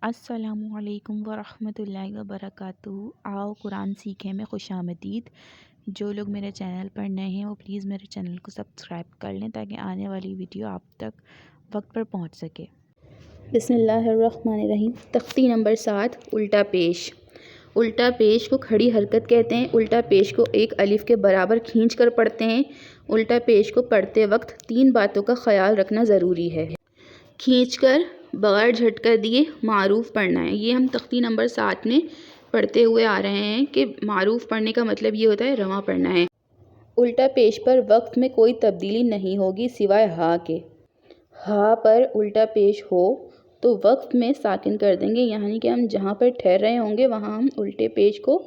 السلام علیکم ورحمۃ اللہ وبرکاتہ۔ آؤ قرآن سیکھیں میں خوش آمدید۔ جو لوگ میرے چینل پر نئے ہیں وہ پلیز میرے چینل کو سبسکرائب کر لیں تاکہ آنے والی ویڈیو آپ تک وقت پر پہنچ سکے۔ بسم اللہ الرحمن الرحیم۔ تختی نمبر 7 الٹا پیش۔ الٹا پیش کو کھڑی حرکت کہتے ہیں۔ الٹا پیش کو ایک الف کے برابر کھینچ کر پڑھتے ہیں۔ الٹا پیش کو پڑھتے وقت 3 باتوں کا خیال رکھنا ضروری ہے۔ کھینچ کر بغیر جھٹکا دیے معروف پڑھنا ہے۔ یہ ہم تختی نمبر 7 میں پڑھتے ہوئے آ رہے ہیں کہ معروف پڑھنے کا مطلب یہ ہوتا ہے رواں پڑھنا ہے۔ الٹا پیش پر وقت میں کوئی تبدیلی نہیں ہوگی سوائے ہا کے۔ ہا پر الٹا پیش ہو تو وقت میں ساکن کر دیں گے، یعنی کہ ہم جہاں پر ٹھہر رہے ہوں گے وہاں ہم الٹے پیش کو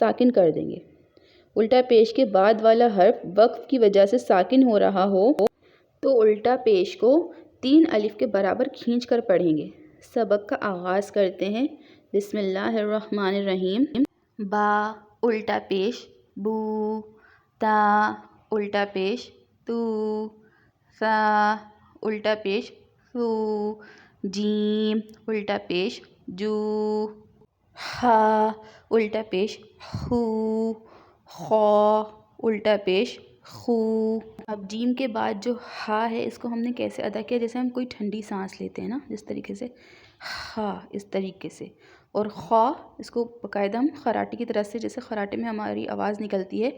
ساکن کر دیں گے۔ الٹا پیش کے بعد والا حرف وقت کی وجہ سے ساکن ہو رہا ہو تو الٹا پیش کو 3 الف کے برابر کھینچ کر پڑھیں گے۔ سبق کا آغاز کرتے ہیں۔ بسم اللہ الرحمن الرحیم۔ با الٹا پیش بو، تا الٹا پیش تو، سا الٹا پیش سو، جیم الٹا پیش جو، ہا الٹا پیش ہو، خو الٹا پیش خو۔ اب جیم کے بعد جو ہا ہے اس کو ہم نے کیسے ادا کیا؟ جیسے ہم کوئی ٹھنڈی سانس لیتے ہیں نا، جس طریقے سے ہا، اس طریقے سے۔ اور خو اس کو باقاعدہ ہم خراٹے کی طرح سے، جیسے خراٹے میں ہماری آواز نکلتی ہے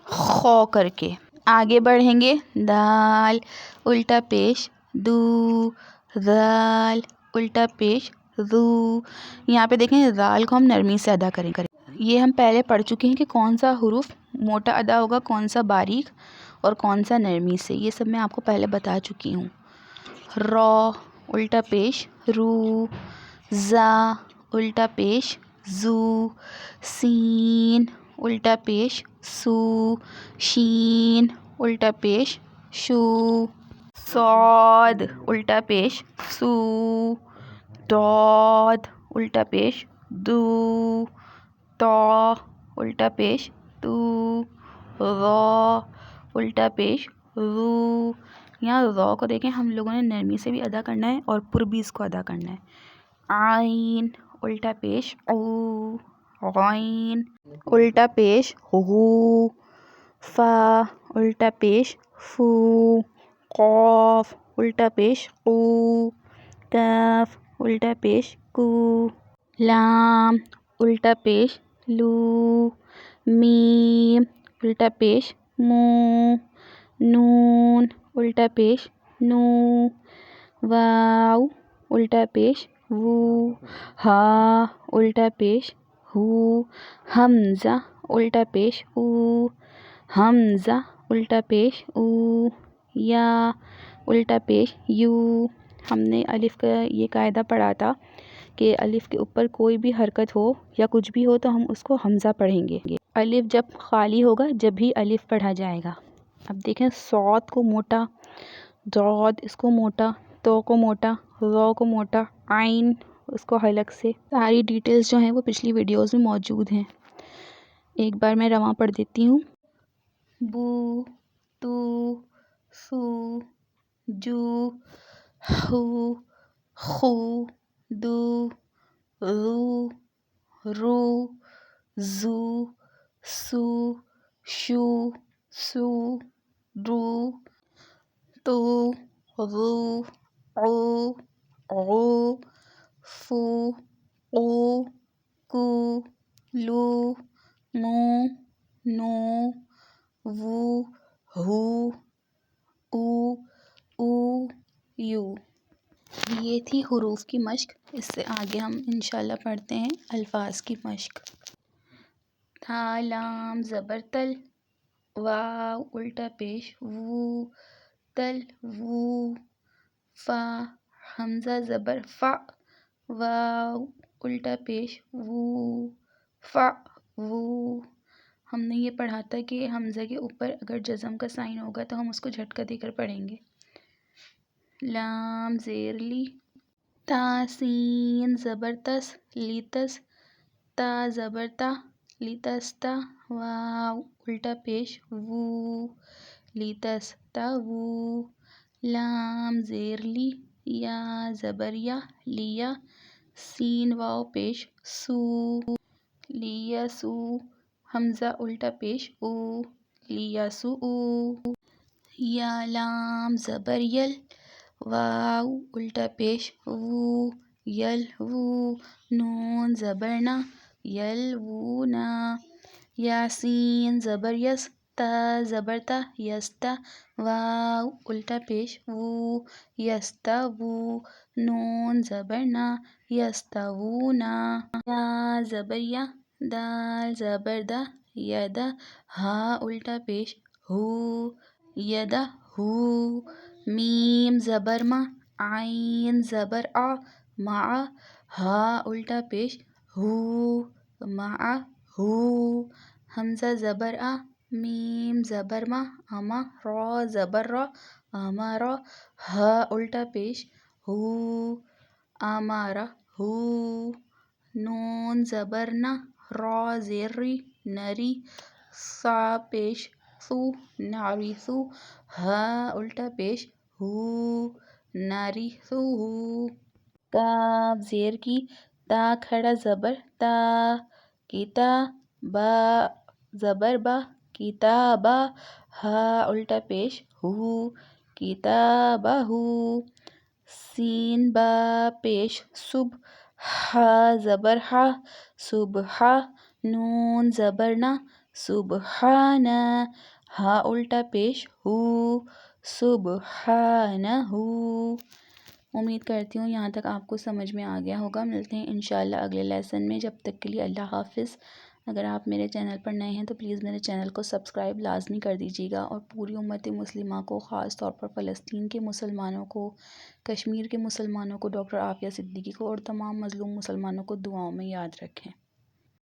خو کر کے۔ آگے بڑھیں گے۔ دال الٹا پیش دو، ذال الٹا پیش ذو۔ یہاں پہ دیکھیں ذال کو ہم نرمی سے ادا کریں۔ یہ ہم پہلے پڑھ چکے ہیں کہ کون سا حروف موٹا ادا ہوگا، کون سا باریک اور کون سا نرمی سے، یہ سب میں آپ کو پہلے بتا چکی ہوں۔ رو الٹا پیش رو، زا الٹا پیش زو، سین الٹا پیش سو، شین الٹا پیش شو، صاد الٹا پیش سو، ڈاد الٹا پیش دو، طا الٹا پیش تو، ظا الٹا پیش ذو۔ یہاں ظا کو دیکھیں ہم لوگوں نے نرمی سے بھی ادا کرنا ہے اور پر بھی اس کو ادا کرنا ہے۔ عین الٹا پیش او، غین الٹا پیش غو، فا الٹا پیش فو، قاف الٹا پیش قو، کاف الٹا پیش کو، لام الٹا پیش لو، میم الٹا پیش مو، نون الٹا پیش نو، واو الٹا پیش وو، ہا الٹا پیش ہو، حمزہ الٹا پیش او، حمزہ الٹا پیش او، یا الٹا پیش یو۔ ہم نے الف کا یہ قاعدہ پڑھا تھا کہ الف کے اوپر کوئی بھی حرکت ہو یا کچھ بھی ہو تو ہم اس کو حمزہ پڑھیں گے۔ الف جب خالی ہوگا جب بھی الف پڑھا جائے گا۔ اب دیکھیں صاد کو موٹا، ضاد اس کو موٹا، تو کو موٹا، ظا کو موٹا، عین اس کو حلق سے۔ ساری ڈیٹیلز جو ہیں وہ پچھلی ویڈیوز میں موجود ہیں۔ ایک بار میں رواں پڑھ دیتی ہوں۔ بو، تو، سو، جو، ہو، خو، دو، ذو، رو، زو، سو، شو، سو، رو، تو، غو، عو، غو، فو، قو، کو، لو، مو، نو، وو، ہو، او، او، یو۔ یہ تھی حروف کی مشق۔ اس سے آگے ہم انشاءاللہ پڑھتے ہیں الفاظ کی مشق۔ تھا لام زبر تل، واو الٹا پیش وو، تل وو، فا حمزہ زبر فا، واو الٹا پیش وو، فا وو۔ ہم نے یہ پڑھا تھا کہ حمزہ کے اوپر اگر جزم کا سائن ہوگا تو ہم اس کو جھٹکا دے کر پڑھیں گے۔ لام زیر لی، تا سین زبر تس لیتس، تا زبر تا لیتستا، واو الٹا پیش وو، لیتس تا وو۔ لام زیر لی، یا زبر یا لیا، سین واو پیش سو لیسو حمزہ الٹا پیش او لیسو او یا لام زبر یل واو الٹا پیش وو یل وو نون زبر نا یل وو نا یاسین زبر یس تا زبر تا یستا واو الٹا پیش وو یستا وو نون زبر نا یستا وو نا یا زبر یا دال زبر دا یدا ہا الٹا پیش ہو یدا ہو میم زبر ما عین زبر آ مع ہا الٹا پیش ہو مع ہو حمزہ زبر آ میم زبر ما اما را زبر را امارا ہا الٹا پیش ہو امارا ہو نون زبر نا را زیر ری نری سا پیش سو ناری سو ہا الٹا پیش ہو ناری سو ہو کاف زیر کی تا کھڑا زبر تا کتا با زبر با کتابا ہا الٹا پیش ہو کتابہ ہو سین با پیش صب ہا زبر ہا صبح نون زبر نا سبحانہ ہا الٹا پیش ہو سبحانہ ہو امید کرتی ہوں یہاں تک آپ کو سمجھ میں آ گیا ہوگا. ملتے ہیں انشاءاللہ اگلے لیسن میں. جب تک کے لیے اللہ حافظ. اگر آپ میرے چینل پر نئے ہیں تو پلیز میرے چینل کو سبسکرائب لازمی کر دیجیے گا اور پوری امت مسلمہ کو خاص طور پر فلسطین کے مسلمانوں کو کشمیر کے مسلمانوں کو ڈاکٹر عافیہ صدیقی کو اور تمام مظلوم مسلمانوں کو دعاؤں میں یاد رکھیں.